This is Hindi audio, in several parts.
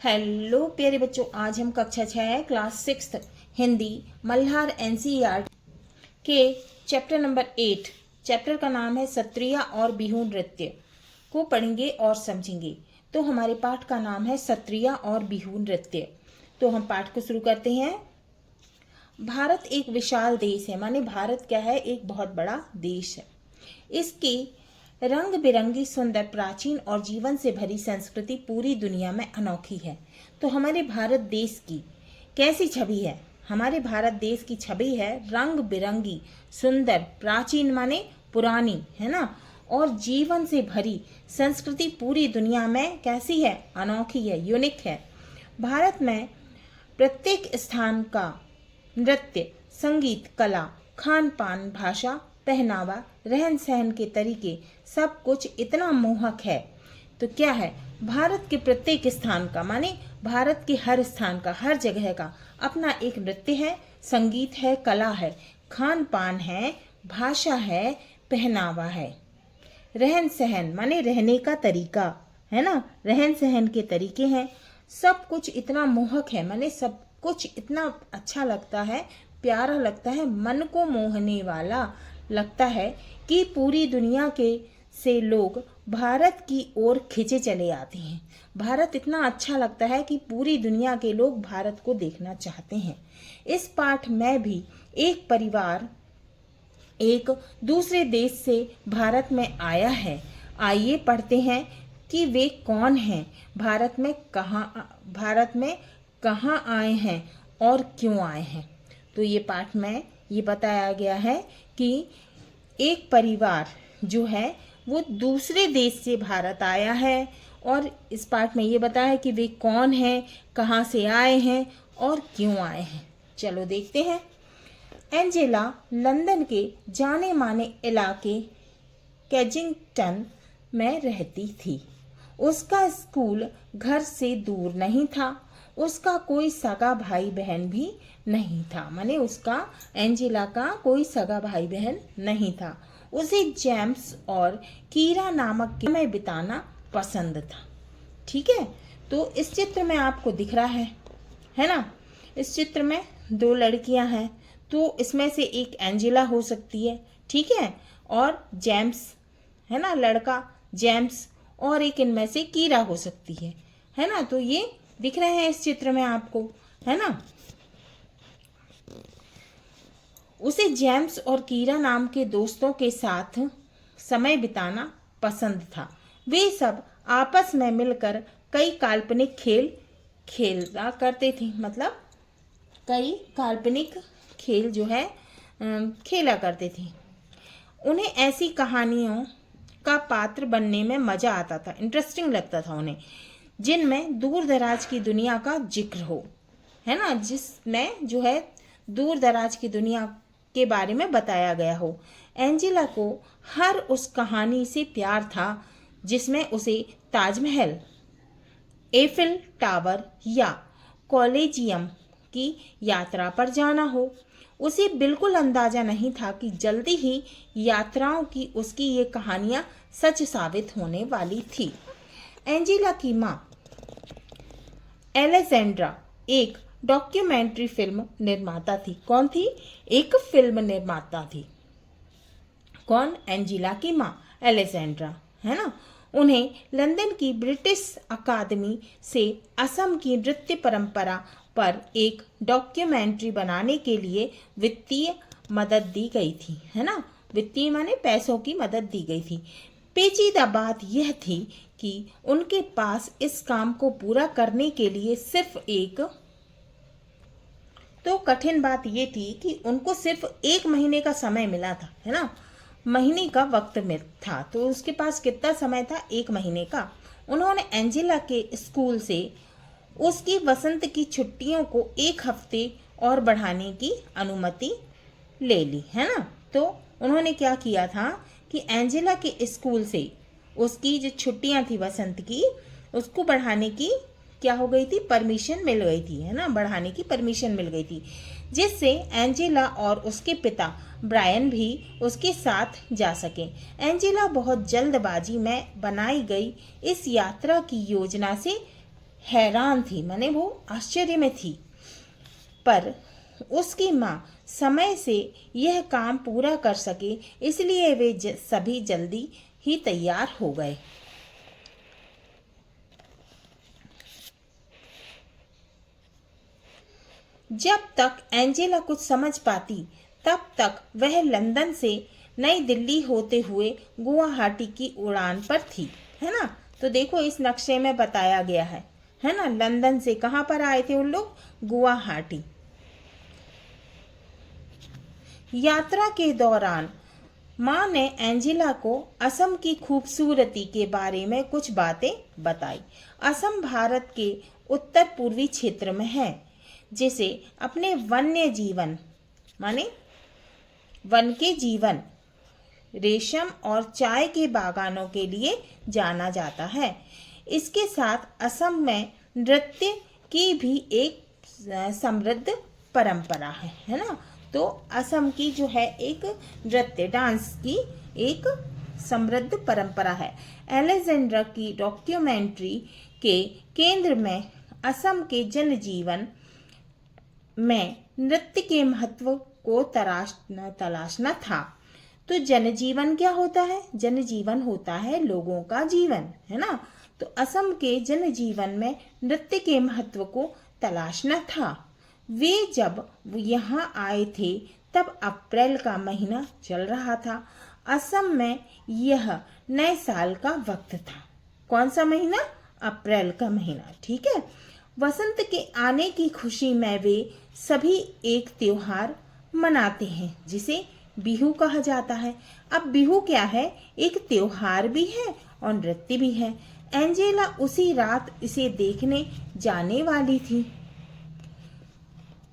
हेलो प्यारे बच्चों, आज हम कक्षा 6 क्लास 6 हिंदी मल्हार एनसीईआरटी के चैप्टर नंबर 8, चैप्टर का नाम है सत्रिया और बिहू नृत्य को पढ़ेंगे और समझेंगे। तो हमारे पाठ का नाम है सत्रिया और बिहू नृत्य। तो हम पाठ को शुरू करते हैं। भारत एक विशाल देश है, माने भारत क्या है, एक बहुत बड़ा देश है। इसकी रंग बिरंगी सुंदर प्राचीन और जीवन से भरी संस्कृति पूरी दुनिया में अनोखी है। तो हमारे भारत देश की कैसी छवि है? हमारे भारत देश की छवि है रंग बिरंगी सुंदर प्राचीन माने पुरानी, है ना, और जीवन से भरी संस्कृति पूरी दुनिया में कैसी है? अनोखी है, यूनिक है। भारत में प्रत्येक स्थान का नृत्य, संगीत, कला, खान पान, भाषा, पहनावा, रहन सहन के तरीके सब कुछ इतना मोहक है। तो क्या है? भारत के प्रत्येक स्थान का माने भारत के हर स्थान का, हर जगह का अपना एक नृत्य है, संगीत है, कला है, खान पान है, भाषा है, पहनावा है, रहन सहन माने रहने का तरीका है ना, रहन सहन के तरीके हैं। सब कुछ इतना मोहक है, माने सब कुछ इतना अच्छा लगता है, प्यारा लगता है, मन को मोहने वाला लगता है कि पूरी दुनिया के से लोग भारत की ओर खिंचे चले आते हैं। भारत इतना अच्छा लगता है कि पूरी दुनिया के लोग भारत को देखना चाहते हैं। इस पाठ में भी एक परिवार एक दूसरे देश से भारत में आया है। आइए पढ़ते हैं कि वे कौन हैं, भारत में कहाँ आए हैं और क्यों आए हैं। तो ये पाठ में ये बताया गया है कि एक परिवार जो है वो दूसरे देश से भारत आया है, और इस पाठ में ये बताया है कि वे कौन हैं, कहाँ से आए हैं और क्यों आए हैं। चलो देखते हैं। एंजेला लंदन के जाने माने इलाके केजिंगटन में रहती थी। उसका स्कूल घर से दूर नहीं था। उसका कोई सगा भाई बहन भी नहीं था, माने उसका एंजेला का कोई सगा भाई बहन नहीं था। उसे जेम्स और कीरा नामक समय बिताना पसंद था। ठीक है, तो इस चित्र में आपको दिख रहा है ना, इस चित्र में दो लड़कियां हैं। तो इसमें से एक एंजेला हो सकती है, ठीक है, और जेम्स है ना, लड़का जेम्स, और एक इनमें से कीरा हो सकती है ना। तो ये दिख रहे हैं इस चित्र में आपको, है ना। उसे जेम्स और कीरा नाम के दोस्तों के साथ समय बिताना पसंद था। वे सब आपस में मिलकर कई काल्पनिक खेल खेला करते थे, मतलब कई काल्पनिक खेल जो है खेला करते थे। उन्हें ऐसी कहानियों का पात्र बनने में मजा आता था, इंटरेस्टिंग लगता था उन्हें, जिनमें दूर दराज की दुनिया का जिक्र हो, है ना, जिसमें जो है दूर दराज की दुनिया के बारे में बताया गया हो। एंजेला को हर उस कहानी से प्यार था जिसमें उसे ताजमहल, एफिल टावर या कॉलेजियम की यात्रा पर जाना हो। उसे बिल्कुल अंदाजा नहीं था कि जल्दी ही यात्राओं की उसकी ये कहानियां सच साबित होने वाली थी। एंजेला की माँ एलेक्जेंड्रा एक डॉक्यूमेंट्री फिल्म निर्माता थी। कौन थी? एक फिल्म निर्माता थी। कौन? एंजेला की माँ एलेक्जेंड्रा, है ना। उन्हें लंदन की ब्रिटिश अकादमी से असम की नृत्य परंपरा पर एक डॉक्यूमेंट्री बनाने के लिए वित्तीय मदद दी गई थी, है ना। वित्तीय माने पैसों की मदद दी गई थी। पेचीदा बात यह थी कि उनके पास इस काम को पूरा करने के लिए सिर्फ एक, तो कठिन बात ये थी कि उनको सिर्फ 1 महीने का समय मिला था, है ना, महीने का वक्त में था। तो उसके पास कितना समय था? 1 महीने का। उन्होंने एंजेला के स्कूल से उसकी वसंत की छुट्टियों को 1 हफ्ते और बढ़ाने की अनुमति ले ली, है ना। तो उन्होंने क्या किया था कि एंजेला के स्कूल से उसकी जो छुट्टियां थी वसंत की, उसको बढ़ाने की क्या हो गई थी? परमिशन मिल गई थी, है ना, बढ़ाने की परमिशन मिल गई थी, जिससे एंजेला और उसके पिता ब्रायन भी उसके साथ जा सके। एंजेला बहुत जल्दबाजी में बनाई गई इस यात्रा की योजना से हैरान थी, माने वो आश्चर्य में थी। पर उसकी माँ समय से यह काम पूरा कर सके, इसलिए वे सभी जल्दी ही तैयार हो गए। जब तक एंजेला कुछ समझ पाती, तब तक वह लंदन से नई दिल्ली होते हुए गुवाहाटी की उड़ान पर थी, है ना। तो देखो इस नक्शे में बताया गया है ना। लंदन से कहाँ पर आए थे उन लोग? गुवाहाटी। यात्रा के दौरान माँ ने एंजेला को असम की खूबसूरती के बारे में कुछ बातें बताई। असम भारत के उत्तर पूर्वी क्षेत्र में है, जिसे अपने वन्य जीवन माने वन के जीवन, रेशम और चाय के बागानों के लिए जाना जाता है। इसके साथ असम में नृत्य की भी एक समृद्ध परंपरा है ना। तो असम की जो है एक नृत्य डांस की एक समृद्ध परंपरा है। अलेक्जेंडर की डॉक्यूमेंट्री के केंद्र में असम के जनजीवन में नृत्य के महत्व को तलाशना था। तो जनजीवन क्या होता है? जनजीवन होता है लोगों का जीवन, है ना। तो असम के जनजीवन में नृत्य के महत्व को तलाशना था। वे जब यहाँ आए थे तब अप्रैल का महीना चल रहा था। असम में यह नए साल का वक्त था। कौन सा महीना? अप्रैल का महीना, ठीक है। वसंत के आने की खुशी में वे सभी एक त्योहार मनाते हैं, जिसे बिहू कहा जाता है। अब बिहू क्या है? एक त्योहार भी है और नृत्य भी है। एंजेला उसी रात इसे देखने जाने वाली थी।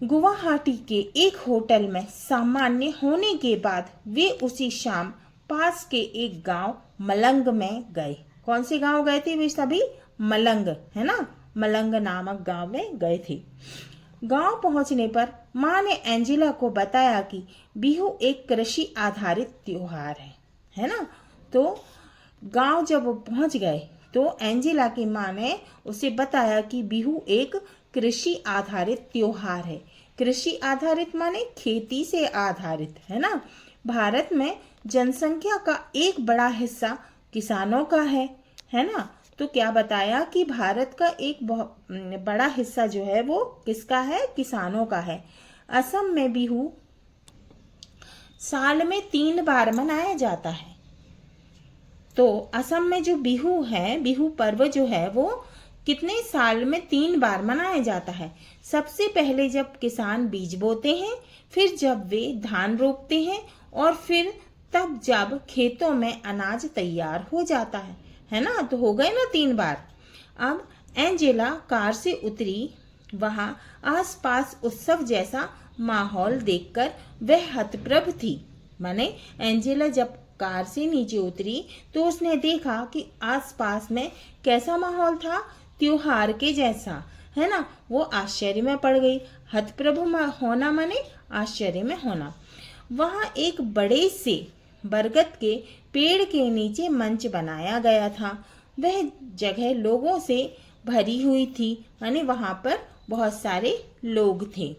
गुवाहाटी के एक होटल में सामान्य होने के बाद वे उसी शाम पास के एक गांव मलंग में गए। कौन से गांव गए थे वे सभी? मलंग, है ना। मलंग नामक गांव में गए थे। गांव पहुंचने पर माँ ने एंजेला को बताया कि बिहू एक कृषि आधारित त्योहार है ना। तो गांव जब वो पहुंच गए तो एंजेला की माँ ने उसे बताया कि बिहू एक कृषि आधारित त्योहार है। कृषि आधारित माने खेती से आधारित, है ना। भारत में जनसंख्या का एक बड़ा हिस्सा किसानों का है ना। तो क्या बताया कि भारत का एक बहुत बड़ा हिस्सा जो है वो किसका है? किसानों का है। असम में बिहू साल में 3 बार मनाया जाता है। तो असम में जो बिहू है, बिहू पर्व जो है वो कितने साल में 3 बार मनाया जाता है। सबसे पहले जब किसान बीज बोते हैं, फिर जब वे धान रोपते हैं और फिर तब जब खेतों में अनाज तैयार हो जाता है ना। तो हो गए ना 3 बार। अब एंजेला कार से उतरी। वहां आसपास उत्सव जैसा माहौल देखकर वह हतप्रभ थी। माने एंजेला जब कार से नीचे उतरी तो उसने देखा कि आसपास में कैसा माहौल था? त्योहार के जैसा, है ना। वो आश्चर्य में पड़ गई। हतप्रभ होना माने आश्चर्य में होना। वहां एक बड़े से बरगद के पेड़ के नीचे मंच बनाया गया था। वह जगह लोगों से भरी हुई थी, यानी वहां पर बहुत सारे लोग थे।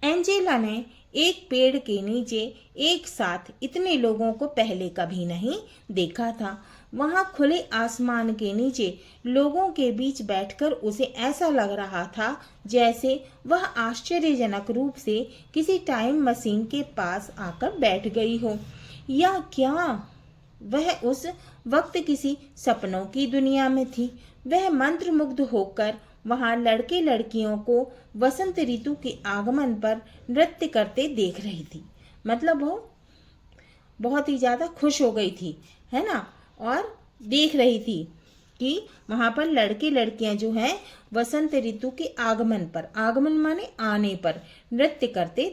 एंजेला ने एक पेड़ के नीचे एक साथ इतने लोगों को पहले कभी नहीं देखा था। वहां खुले आसमान के नीचे लोगों के बीच बैठकर उसे ऐसा लग रहा था जैसे वह आश्चर्यजनक रूप से किसी टाइम मशीन के पास आकर बैठ गई हो, या क्या वह उस वक्त किसी सपनों की दुनिया में थी। वह मंत्रमुग्ध होकर वहां लड़के लड़कियों को वसंत ऋतु के आगमन पर नृत्य करते देख रही थी। मतलब वो बहुत ही ज्यादा खुश हो गई थी, है ना। और देख रही थी कि वहां पर लड़के लड़कियां जो हैं वसंत ऋतु के आगमन पर, आगमन माने आने पर, नृत्य करते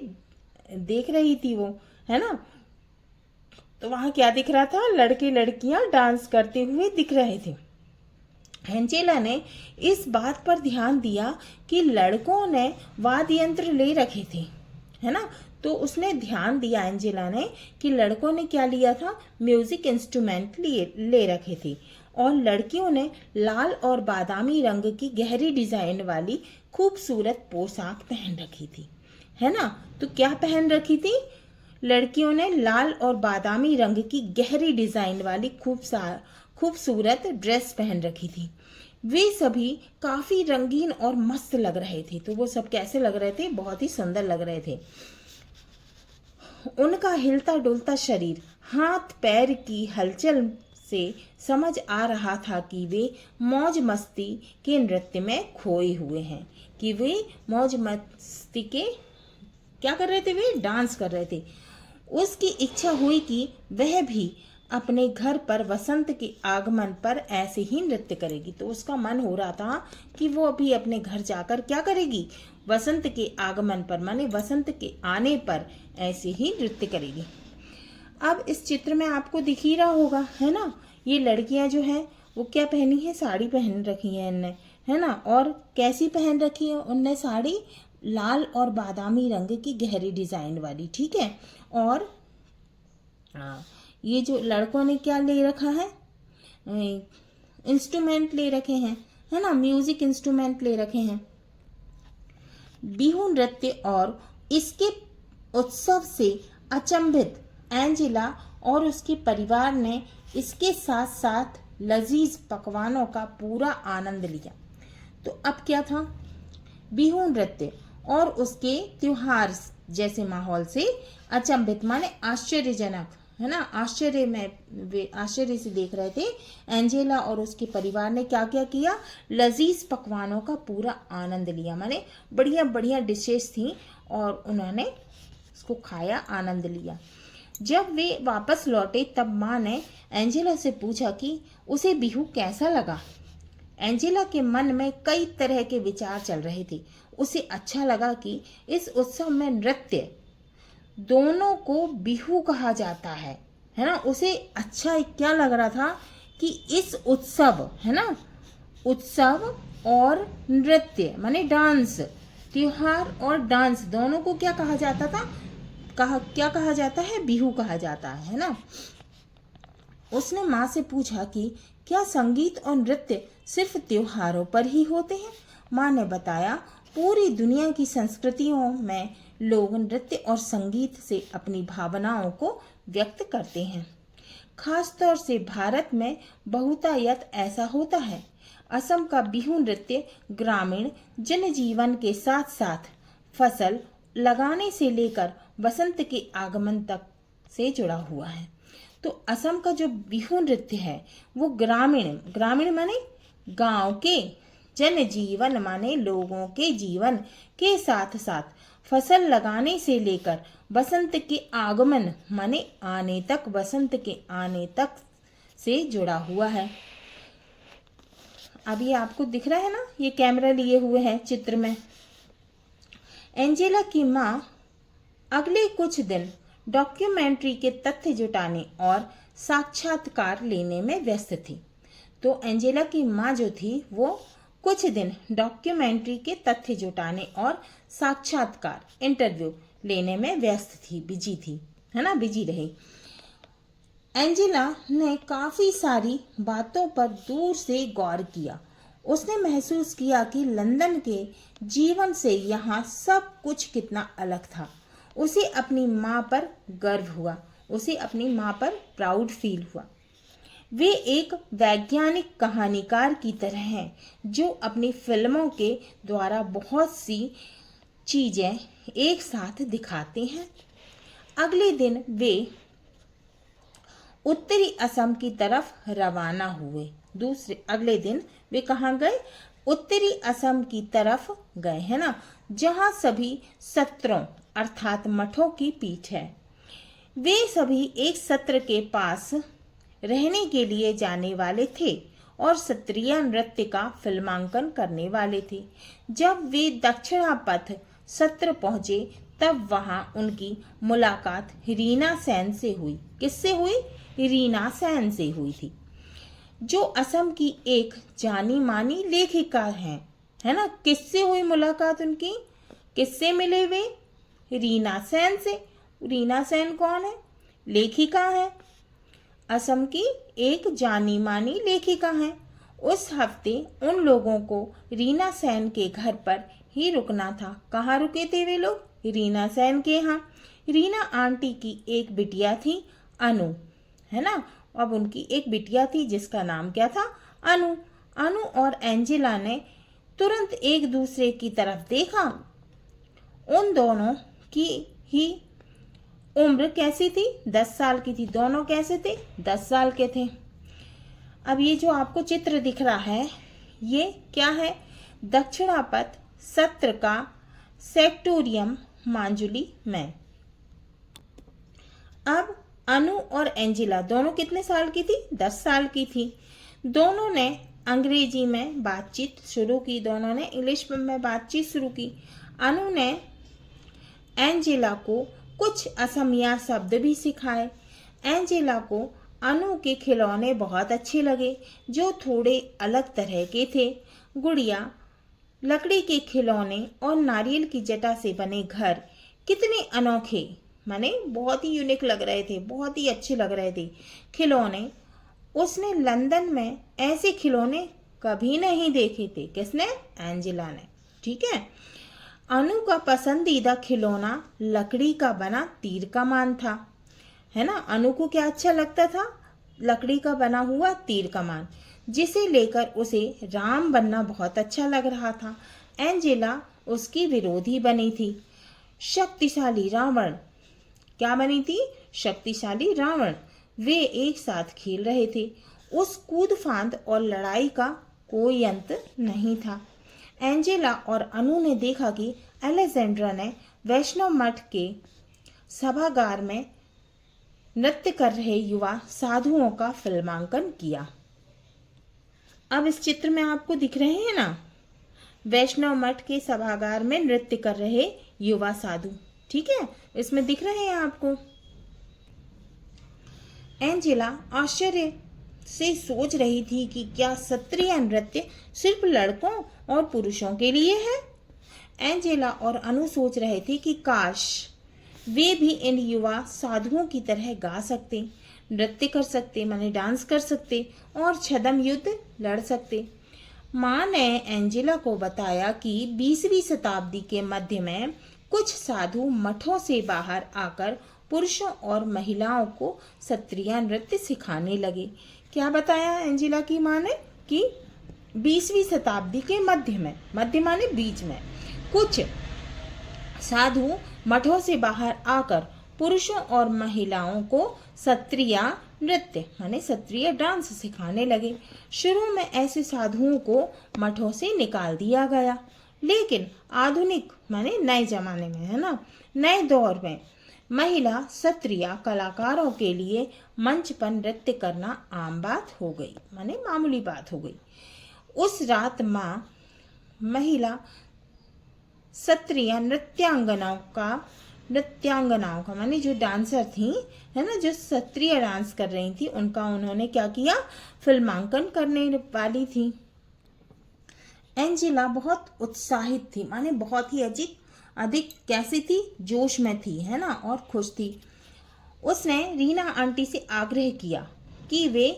देख रही थी वो, है ना। तो वहां क्या दिख रहा था? लड़के लड़कियां डांस करते हुए दिख रहे थे। एंजेला ने इस बात पर ध्यान दिया कि लड़कों ने वाद्य यंत्र ले रखे थे, है ना। तो उसने ध्यान दिया एंजेला ने कि लड़कों ने क्या लिया था? म्यूजिक इंस्ट्रूमेंट ले रखे थे। और लड़कियों ने लाल और बादामी रंग की गहरी डिजाइन वाली खूबसूरत पोशाक पहन रखी थी, है ना। तो क्या पहन रखी थी? लड़कियों ने लाल और बादामी रंग की गहरी डिजाइन वाली खूबसूरत ड्रेस पहन रखी थी। वे सभी काफी रंगीन और मस्त लग रहे थे। तो वो सब कैसे लग रहे थे? बहुत ही सुंदर लग रहे थे। उनका हिलता डुलता शरीर, हाथ पैर की हलचल से समझ आ रहा था कि वे मौज मस्ती के नृत्य में खोए हुए हैं। कि वे मौज मस्ती के क्या कर रहे थे? वे डांस कर रहे थे। उसकी इच्छा हुई कि वह भी अपने घर पर वसंत के आगमन पर ऐसे ही नृत्य करेगी। तो उसका मन हो रहा था कि वो अभी अपने घर जाकर क्या करेगी? वसंत के आगमन पर, माने वसंत के आने पर ऐसे ही नृत्य करेगी। अब इस चित्र में आपको दिख ही रहा होगा, है ना। ये लड़कियां जो हैं वो क्या पहनी है? साड़ी पहन रखी है इनने, है ना। और कैसी पहन रखी है उनने साड़ी? लाल और बादामी रंग की गहरी डिजाइन वाली, ठीक है। और ये जो लड़कों ने क्या ले रखा है? इंस्ट्रूमेंट ले रखे हैं, है ना, म्यूजिक इंस्ट्रूमेंट ले रखे हैं। बिहू नृत्य और इसके उत्सव से अचंभित एंजेला और उसके परिवार ने इसके साथ साथ लजीज पकवानों का पूरा आनंद लिया। तो अब क्या था? बिहू नृत्य और उसके त्योहार जैसे माहौल से अचंभित माने आश्चर्यजनक, है ना। आश्चर्य में वे आश्चर्य से देख रहे थे। एंजेला और उसके परिवार ने क्या क्या किया? लजीज पकवानों का पूरा आनंद लिया, माने बढ़िया बढ़िया डिशेस थी और उन्होंने उसको खाया, आनंद लिया। जब वे वापस लौटे तब माँ ने एंजेला से पूछा कि उसे बिहू कैसा लगा। एंजेला के मन में कई तरह के विचार चल रहे थे। उसे अच्छा लगा कि इस उत्सव में नृत्य दोनों को बिहू कहा जाता है ना। उसे अच्छा क्या लग रहा था कि इस उत्सव, है ना, उत्सव और नृत्य माने डांस, त्योहार और डांस दोनों को क्या कहा जाता था? क्या कहा जाता है? बिहू कहा जाता है ना। उसने माँ से पूछा कि क्या संगीत और नृत्य सिर्फ त्योहारों पर ही होते हैं? माँ ने बताया, पूरी दुनिया की संस्कृतियों में लोग नृत्य और संगीत से अपनी भावनाओं को व्यक्त करते हैं। खासतौर से भारत में बहुतायत ऐसा होता है। असम का बिहू नृत्य ग्रामीण जनजीवन के साथ साथ फसल लगाने से लेकर वसंत के आगमन तक से जुड़ा हुआ है। तो असम का जो बिहू नृत्य है वो ग्रामीण माने गांव के, जनजीवन माने लोगों के जीवन के साथ साथ फसल लगाने से लेकर वसंत के आगमन माने आने तक, वसंत के आने तक से जुड़ा हुआ है। अब ये आपको दिख रहा है ना, ये कैमरा लिए हुए हैं चित्र में। एंजेला की माँ अगले कुछ दिन डॉक्यूमेंट्री के तथ्य जुटाने और साक्षात्कार लेने में व्यस्त थी। तो एंजेला की माँ जो थी वो कुछ दिन डॉक्यूमेंट्री के तथ्य जुटाने और साक्षात्कार, इंटरव्यू लेने में व्यस्त थी, बिजी थी, है ना, बिजी रही। एंजेला ने काफी सारी बातों पर दूर से गौर किया। उसने महसूस किया कि लंदन के जीवन से यहाँ सब कुछ कितना अलग था। उसे अपनी माँ पर गर्व हुआ, उसे अपनी माँ पर प्राउड फील हुआ। वे एक वैज्ञानिक कहानीकार की तरह हैं जो अपनी फिल्मों के द्वारा बहुत सी चीजें एक साथ दिखाते हैं। अगले दिन वे उत्तरी असम की तरफ रवाना हुए। अगले दिन वे कहाँ गए? उत्तरी असम की तरफ गए, है ना, जहाँ सभी सत्रों अर्थात मठों की पीठ है। वे सभी एक सत्र के पास रहने के लिए जाने वाले थे और सत्रिया नृत्य का फिल्मांकन करने वाले थे। जब वे दक्षिणापथ सत्र पहुंचे तब वहां उनकी मुलाकात रीना सेन से हुई। किससे हुई? रीना सेन से हुई थी, जो असम की एक जानी मानी लेखिका हैं, है ना। किससे हुई मुलाकात उनकी? किससे मिले वे? रीना सेन से। रीना सेन कौन है? लेखिका है। असम की एक जानी मानी लेखिका हैं। उस हफ्ते उन लोगों को रीना सेन के घर पर ही रुकना था। कहाँ रुके थे वे लोग? रीना सेन के यहाँ। रीना आंटी की एक बिटिया थी, अनु, है ना। अब उनकी एक बिटिया थी जिसका नाम क्या था? अनु। अनु और एंजेला ने तुरंत एक दूसरे की तरफ देखा। उन दोनों की ही उम्र कैसी थी? 10 साल की थी। दोनों कैसे थे? 10 साल के थे। अब ये जो आपको चित्र दिख रहा है, ये क्या है? दक्षिणापथ सत्र का सेक्टोरियम मांजुली में। अब अनु और एंजेला दोनों कितने साल की थी? 10 साल की थी। दोनों ने अंग्रेजी में बातचीत शुरू की, दोनों ने इंग्लिश में बातचीत शुरू की। अनु ने एंजेला को कुछ असमिया शब्द भी सिखाए। एंजेला को अनु के खिलौने बहुत अच्छे लगे, जो थोड़े अलग तरह के थे। गुड़िया, लकड़ी के खिलौने और नारियल की जटा से बने घर कितने अनोखे, माने बहुत ही यूनिक लग रहे थे, बहुत ही अच्छे लग रहे थे खिलौने। उसने लंदन में ऐसे खिलौने कभी नहीं देखे थे। किसने? एंजेला ने। ठीक है। अनु का पसंदीदा खिलौना लकड़ी का बना तीर कमान था, है ना। अनु को क्या अच्छा लगता था? लकड़ी का बना हुआ तीर कमान, जिसे लेकर उसे राम बनना बहुत अच्छा लग रहा था। एंजेला उसकी विरोधी बनी थी। शक्तिशाली रावण। क्या बनी थी? शक्तिशाली रावण। वे एक साथ खेल रहे थे। उस कूद फांद और लड़ाई का कोई अंत नहीं था। एंजेला और अनु ने देखा कि अलेक्जेंड्रा ने वैष्णव मठ के सभागार में नृत्य कर रहे युवा साधुओं का फिल्मांकन किया। अब इस चित्र में आपको दिख रहे हैं ना, वैष्णव मठ के सभागार में नृत्य कर रहे युवा साधु। ठीक है, इसमें दिख रहे हैं आपको। एंजेला आश्चर्य से सोच रही थी कि क्या क्षत्रिय नृत्य सिर्फ लड़कों और पुरुषों के लिए है। एंजेला और अनु सोच रहे थे कि काश वे भी इन युवा साधुओं की तरह गा सकते, नृत्य कर सकते, माने डांस कर सकते और छद्म युद्ध लड़ सकते। माँ ने एंजेला को बताया कि 20वीं शताब्दी के मध्य में कुछ साधु मठों से बाहर आकर पुरुषों और महिलाओं को क्षत्रिय नृत्य सिखाने लगे। क्या बताया एंजेला की माँ ने? कि 20वीं शताब्दी के मध्य में, मध्य माने बीच में, कुछ साधु मठों से बाहर आकर पुरुषों और महिलाओं को क्षत्रिय नृत्य माने क्षत्रिय डांस सिखाने लगे। शुरू में ऐसे साधुओं को मठों से निकाल दिया गया, लेकिन आधुनिक माने नए जमाने में, है ना, नए दौर में महिला क्षत्रिय कलाकारों के लिए मंच पर नृत्य करना आम बात हो गई, माने मामूली बात हो गई। उस रात माँ महिला क्षत्रिय नृत्यांगनाओं का माने जो डांसर थी, है ना, जो क्षत्रिय डांस कर रही थी, उनका उन्होंने क्या किया? फिल्मांकन करने वाली थी। एंजेला बहुत उत्साहित थी, माने बहुत ही अधिक कैसी थी? जोश में थी, है ना, और खुश थी। उसने रीना आंटी से आग्रह किया कि वे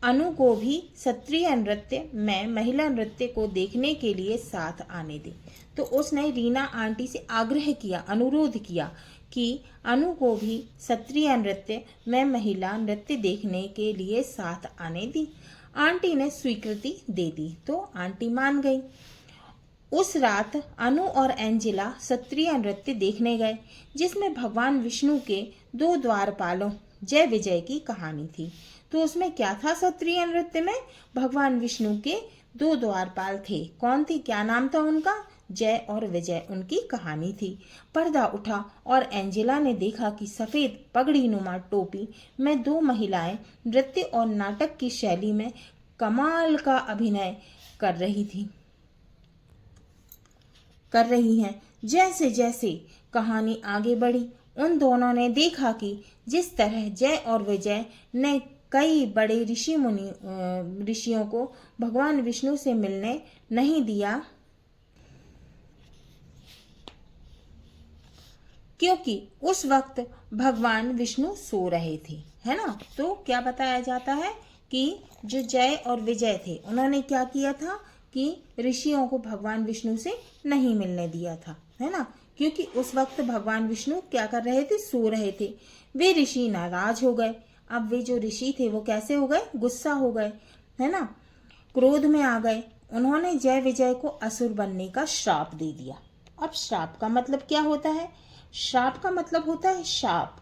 अनु को भी क्षत्रिय नृत्य में महिला नृत्य को देखने के लिए साथ आने दें। तो उसने रीना आंटी से आग्रह किया, अनुरोध किया कि अनु को भी क्षत्रिय नृत्य में महिला नृत्य देखने के लिए साथ आने दी। आंटी ने स्वीकृति दे दी, तो आंटी मान गई। उस रात अनु और एंजेला क्षत्रिय नृत्य देखने गए, जिसमें भगवान विष्णु के 2 द्वारपालों जय विजय की कहानी थी। तो उसमें क्या था? क्षत्रिय नृत्य में भगवान विष्णु के 2 द्वारपाल थे। कौन थी? क्या नाम था उनका? जय और विजय उनकी कहानी थी। पर्दा उठा और एंजेला ने देखा कि सफेद पगड़ी नुमा टोपी में 2 महिलाएं नृत्य और नाटक की शैली में कमाल का अभिनय कर रही हैं। जैसे जैसे कहानी आगे बढ़ी, उन दोनों ने देखा कि जिस तरह जय और विजय ने कई बड़े ऋषियों को भगवान विष्णु से मिलने नहीं दिया, क्योंकि उस वक्त भगवान विष्णु सो रहे थे, है ना। तो क्या बताया जाता है कि जो जय और विजय थे उन्होंने क्या किया था कि ऋषियों को भगवान विष्णु से नहीं मिलने दिया था, है ना। क्योंकि उस वक्त भगवान विष्णु क्या कर रहे थे, सो रहे थे। वे ऋषि नाराज हो गए। अब वे जो ऋषि थे वो कैसे हो गए, गुस्सा हो गए, है ना, क्रोध में आ गए। उन्होंने जय विजय को असुर बनने का श्राप दे दिया। अब श्राप का मतलब क्या होता है, श्राप का मतलब होता है शाप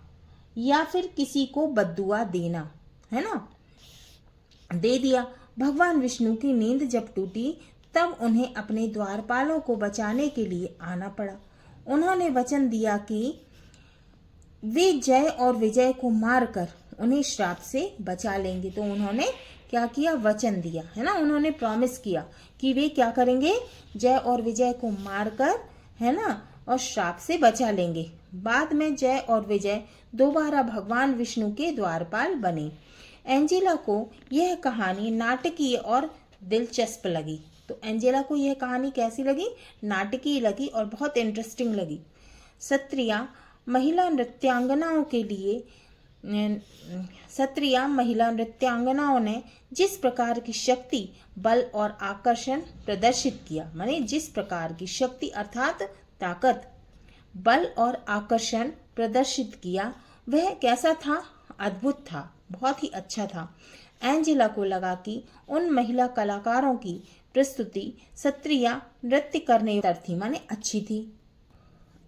या फिर किसी को बद्दुआ देना, है ना। दे दिया। भगवान विष्णु की नींद जब टूटी तब उन्हें अपने द्वारपालों को बचाने के लिए आना पड़ा। उन्होंने वचन दिया कि वे जय और विजय को मारकर उन्हें श्राप से बचा लेंगे। तो उन्होंने क्या किया, वचन दिया, है ना। उन्होंने प्रॉमिस किया कि वे क्या करेंगे, जय और विजय को मारकर, है ना, और श्राप से बचा लेंगे। बाद में जय और विजय दोबारा भगवान विष्णु के द्वारपाल बने। एंजेला को यह कहानी नाटकीय और दिलचस्प लगी। तो एंजेला को यह कहानी कैसी लगी, नाटकीय लगी और बहुत इंटरेस्टिंग लगी। सत्रिया महिला नृत्यांगनाओं ने जिस प्रकार की शक्ति, बल और आकर्षण प्रदर्शित किया, माने जिस प्रकार की शक्ति अर्थात ताकत, बल और आकर्षण प्रदर्शित किया, वह कैसा था, अद्भुत था, बहुत ही अच्छा था। एंजेला को लगा कि उन महिला कलाकारों की प्रस्तुति सत्रिया नृत्य करने थी, माने अच्छी थी।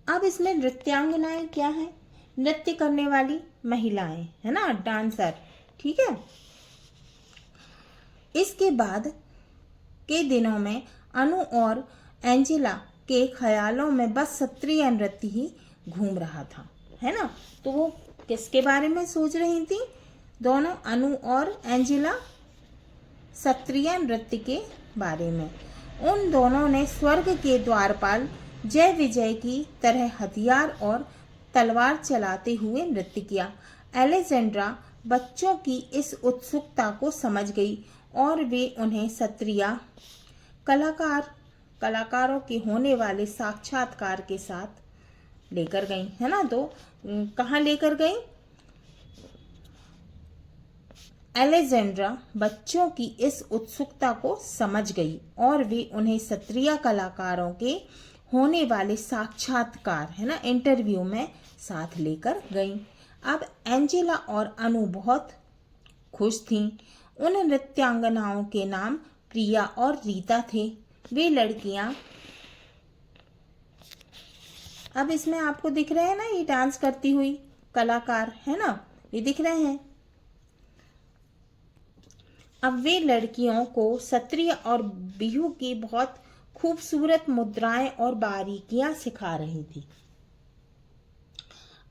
अब इसमें नृत्यांगनाएं क्या है, नृत्य करने वाली महिलाएं, है ना, डांसर, ठीक है। इसके बाद के दिनों में अनु और एंजेला के ख्यालों में बस सत्रिया नृत्य ही घूम रहा था, है ना। तो वो किसके बारे में सोच रही थी, दोनों, अनु और एंजेला, सत्रिया नृत्य के बारे में। उन दोनों ने स्वर्ग के द्वारपाल जय विजय की तरह हथियार और तलवार चलाते हुए नृत्य किया। अलेक्जेंड्रा बच्चों की इस उत्सुकता को समझ गई और वे उन्हें सत्रिया कलाकारों के होने वाले साक्षात्कार के साथ लेकर गई, है ना। तो कहाँ लेकर गई, अलेक्जेंड्रा बच्चों की इस उत्सुकता को समझ गई और वे उन्हें सत्रिया कलाकारों के होने वाले साक्षात्कार, है ना, इंटरव्यू में साथ लेकर गई। अब एंजेला और अनु बहुत खुश थीं। उन नृत्यांगनाओं के नाम प्रिया और रीता थे। वे लड़कियां, अब इसमें आपको दिख रहे हैं ना, ये डांस करती हुई कलाकार, है ना, ये दिख रहे हैं। अब वे लड़कियों को सत्रिया और बिहू की बहुत खूबसूरत मुद्राएं और बारीकियां सिखा रही थी।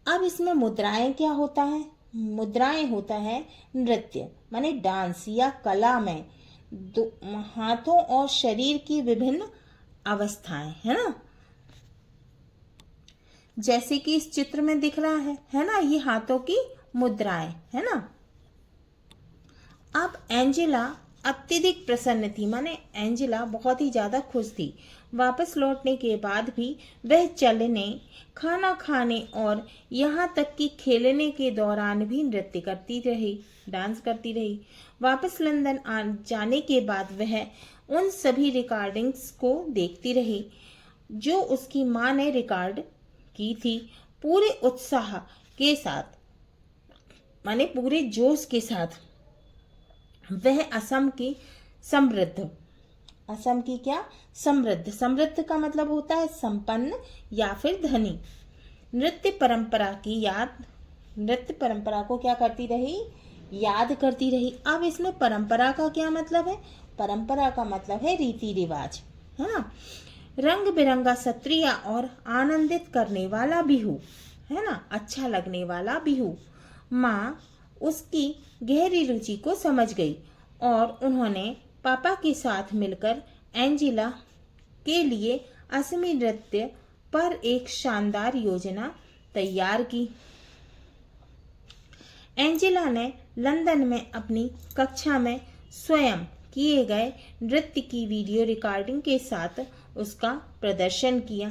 अब इसमें मुद्राएं क्या होता है, मुद्राएं होता है नृत्य, माने डांस या कला में हाथों और शरीर की विभिन्न अवस्थाएं, है ना। जैसे कि इस चित्र में दिख रहा है ना, ये हाथों की मुद्राएं, है ना। अब एंजेला अत्यधिक प्रसन्न थी, माने एंजेला बहुत ही ज्यादा खुश थी। वापस लौटने के बाद भी वह चलने, खाना खाने और यहाँ तक कि खेलने के दौरान भी नृत्य करती रही, डांस करती रही। वापस लंदन जाने के बाद वह उन सभी रिकॉर्डिंग्स को देखती रही जो उसकी माँ ने रिकॉर्ड की थी। पूरे उत्साह के साथ, माने पूरे जोश के साथ वह असम की क्या, समृद्ध का मतलब होता है संपन्न या फिर धनी, नृत्य परंपरा को क्या करती रही, याद करती रही। अब इसमें परंपरा का क्या मतलब है, परंपरा का मतलब है रीति रिवाज, है ना। रंग बिरंगा सत्रिया और आनंदित करने वाला बिहू, है ना, अच्छा लगने वाला बिहू। माँ उसकी गहरी रुचि को समझ गई और उन्होंने पापा के साथ मिलकर एंजेला के लिए असमी नृत्य पर एक शानदार योजना तैयार की। एंजेला ने लंदन में अपनी कक्षा में स्वयं किए गए नृत्य की वीडियो रिकॉर्डिंग के साथ उसका प्रदर्शन किया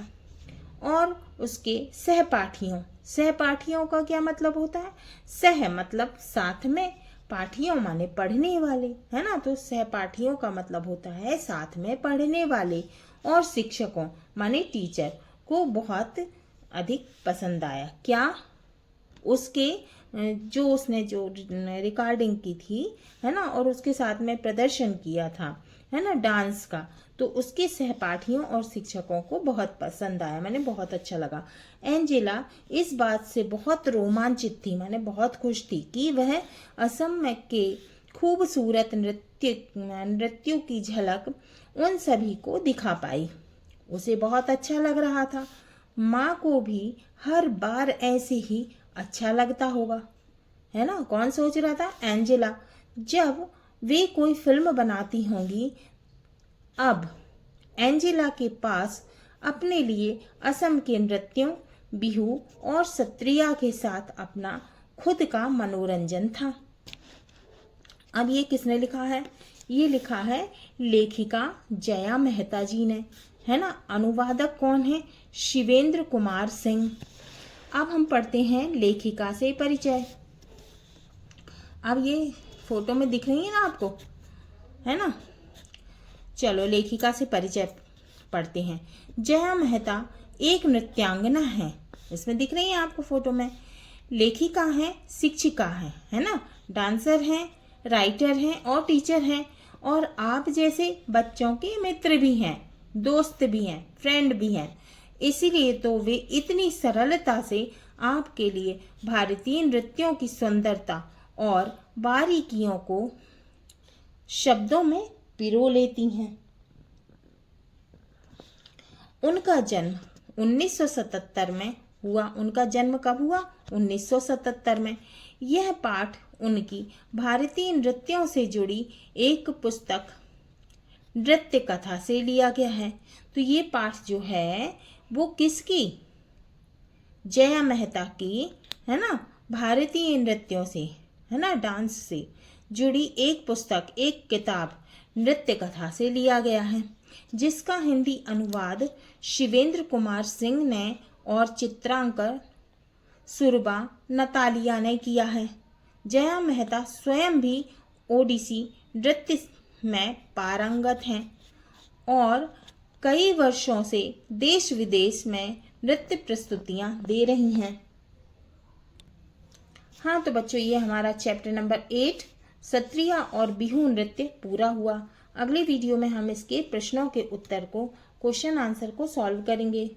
और उसके सहपाठियों। सहपाठियों का क्या मतलब होता है? सह मतलब साथ में, पाठियों माने पढ़ने वाले, है ना। तो सहपाठियों का मतलब होता है साथ में पढ़ने वाले। और शिक्षकों माने टीचर को बहुत अधिक पसंद आया। क्या? उसके जो उसने जो रिकॉर्डिंग की थी, है ना, और उसके साथ में प्रदर्शन किया था, है ना, डांस का, तो उसके सहपाठियों और शिक्षकों को बहुत पसंद आया, मैंने बहुत अच्छा लगा। एंजेला इस बात से बहुत रोमांचित थी, मैंने बहुत खुश थी कि वह असम में के खूबसूरत नृत्यों की झलक उन सभी को दिखा पाई। उसे बहुत अच्छा लग रहा था। माँ को भी हर बार ऐसे ही अच्छा लगता होगा, है ना। कौन सोच रहा था? एंजेला। जब वे कोई फिल्म बनाती होंगी। अब एंजेला के पास अपने लिए असम के नृत्यों, बिहू और सत्रिया के साथ अपना खुद का मनोरंजन था। अब ये किसने लिखा है? ये लिखा है लेखिका जया मेहता जी ने, है ना। अनुवादक कौन है? शिवेंद्र कुमार सिंह। अब हम पढ़ते हैं लेखिका से परिचय। अब ये फोटो में दिख रही है ना आपको, है ना। चलो लेखिका से परिचय पढ़ते हैं। जया मेहता एक नृत्यांगना है, इसमें दिख रही है आपको फोटो में। लेखिका है, शिक्षिका है ना, डांसर हैं, राइटर हैं और टीचर हैं, और आप जैसे बच्चों के मित्र भी हैं, दोस्त भी हैं, फ्रेंड भी हैं। इसीलिए तो वे इतनी सरलता से आपके लिए भारतीय नृत्यों की सुंदरता और बारीकियों को शब्दों में पिरो लेती हैं। उनका जन्म 1977 में हुआ। उनका जन्म कब हुआ? 1977 में। यह पाठ उनकी भारतीय नृत्यों से जुड़ी एक पुस्तक नृत्य कथा से लिया गया है। तो ये पाठ जो है वो किसकी? जया मेहता की, है ना, भारतीय नृत्यों से, है ना, डांस से जुड़ी एक पुस्तक, एक किताब नृत्य कथा से लिया गया है, जिसका हिंदी अनुवाद शिवेंद्र कुमार सिंह ने और चित्रांकन सुरबा नतालिया ने किया है। जया मेहता स्वयं भी ओडिसी नृत्य में पारंगत हैं और कई वर्षों से देश विदेश में नृत्य प्रस्तुतियां दे रही हैं। हाँ तो बच्चों, ये हमारा चैप्टर नंबर 8 सत्रिया और बिहू नृत्य पूरा हुआ। अगले वीडियो में हम इसके प्रश्नों के उत्तर को, क्वेश्चन आंसर को सॉल्व करेंगे।